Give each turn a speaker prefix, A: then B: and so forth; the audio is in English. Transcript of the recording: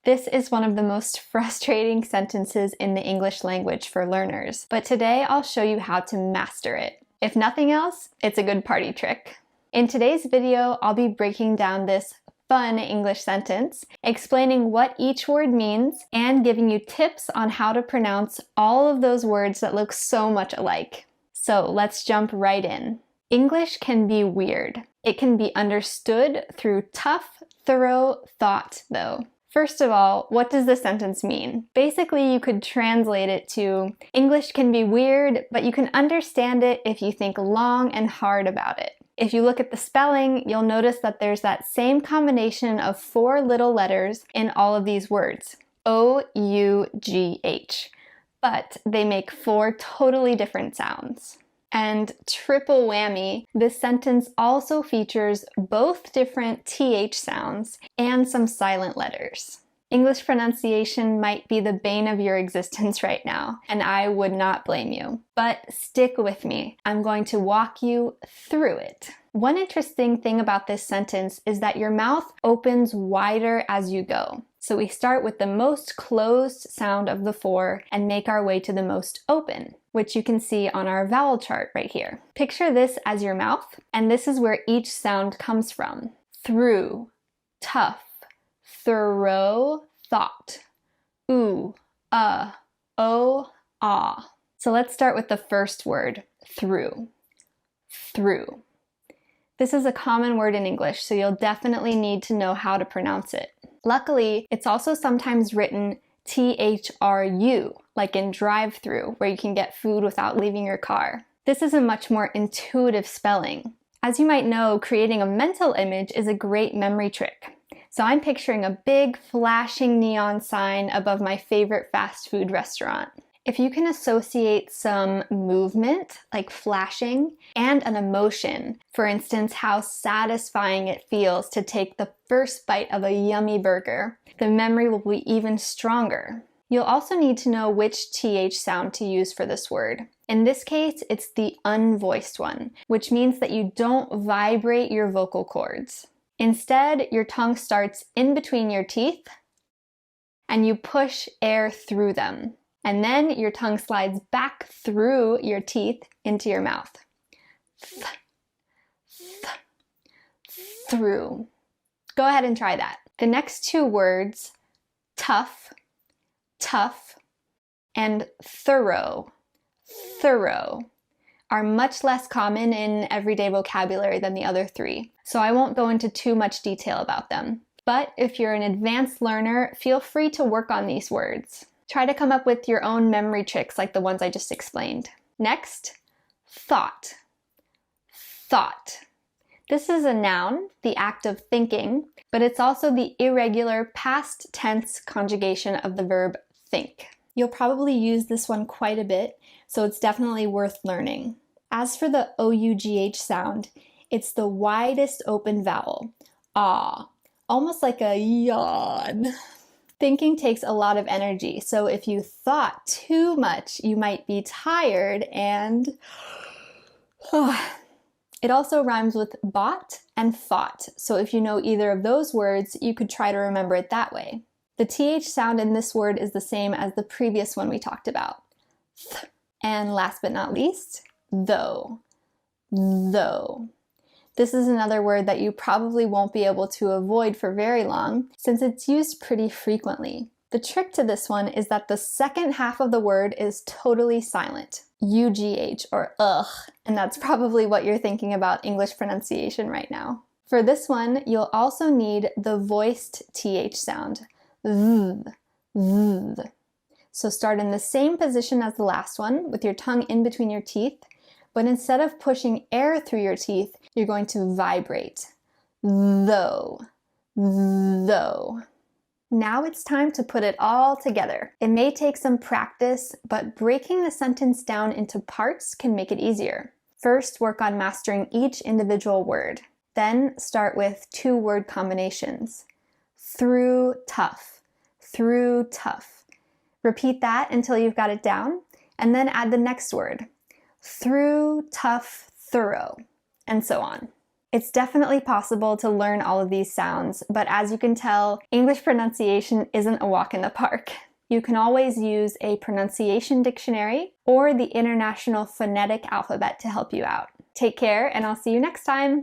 A: This is one of the most frustrating sentences in the English language for learners, but today I'll show you how to master it. If nothing else, it's a good party trick. In today's video, I'll be breaking down this fun English sentence, explaining what each word means, and giving you tips on how to pronounce all of those words that look so much alike. So let's jump right in. English can be weird. It can be understood through tough, thorough thought, though. First of all, what does the sentence mean? Basically, you could translate it to, English can be weird, but you can understand it if you think long and hard about it. If you look at the spelling, you'll notice that there's that same combination of 4 little letters in all of these words. O-U-G-H. But they make 4 totally different sounds. And triple whammy, this sentence also features both different TH sounds and some silent letters. English pronunciation might be the bane of your existence right now, and I would not blame you. But stick with me. I'm going to walk you through it. One interesting thing about this sentence is that your mouth opens wider as you go. So we start with the most closed sound of the 4 and make our way to the most open, which you can see on our vowel chart right here. Picture this as your mouth, and this is where each sound comes from. Through, tough, thorough, thought. Ooh, oh, ah. So let's start with the first word, through. Through. This is a common word in English, so you'll definitely need to know how to pronounce it. Luckily, it's also sometimes written T-H-R-U, like in drive-through, where you can get food without leaving your car. This is a much more intuitive spelling. As you might know, creating a mental image is a great memory trick. So I'm picturing a big, flashing neon sign above my favorite fast food restaurant. If you can associate some movement, like flashing, and an emotion, for instance, how satisfying it feels to take the first bite of a yummy burger, the memory will be even stronger. You'll also need to know which TH sound to use for this word. In this case, it's the unvoiced one, which means that you don't vibrate your vocal cords. Instead, your tongue starts in between your teeth, and you push air through them. And then your tongue slides back through your teeth into your mouth. Through. Go ahead and try that. The next 2 words, tough, and thorough, are much less common in everyday vocabulary than the other 3, so I won't go into too much detail about them. But if you're an advanced learner, feel free to work on these words. Try to come up with your own memory tricks like the ones I just explained. Next, thought. Thought. This is a noun, the act of thinking, but it's also the irregular past tense conjugation of the verb think. You'll probably use this one quite a bit, so it's definitely worth learning. As for the O-U-G-H sound, it's the widest open vowel, ah, almost like a yawn. Thinking takes a lot of energy, so if you thought too much, you might be tired and... It also rhymes with bought and fought, so if you know either of those words, you could try to remember it that way. The TH sound in this word is the same as the previous one we talked about. Th. And last but not least, though. Though. This is another word that you probably won't be able to avoid for very long, since it's used pretty frequently. The trick to this one is that the second half of the word is totally silent. U-G-H, or ugh, and that's probably what you're thinking about English pronunciation right now. For this one, you'll also need the voiced TH sound, th, th. So start in the same position as the last one, with your tongue in between your teeth, but instead of pushing air through your teeth, you're going to vibrate. Though, though. Now it's time to put it all together. It may take some practice, but breaking the sentence down into parts can make it easier. First, work on mastering each individual word. Then start with 2-word combinations. Through, tough. Through, tough. Repeat that until you've got it down, and then add the next word. Through, tough, thorough, and so on. It's definitely possible to learn all of these sounds, but as you can tell, English pronunciation isn't a walk in the park. You can always use a pronunciation dictionary or the International Phonetic Alphabet to help you out. Take care, and I'll see you next time!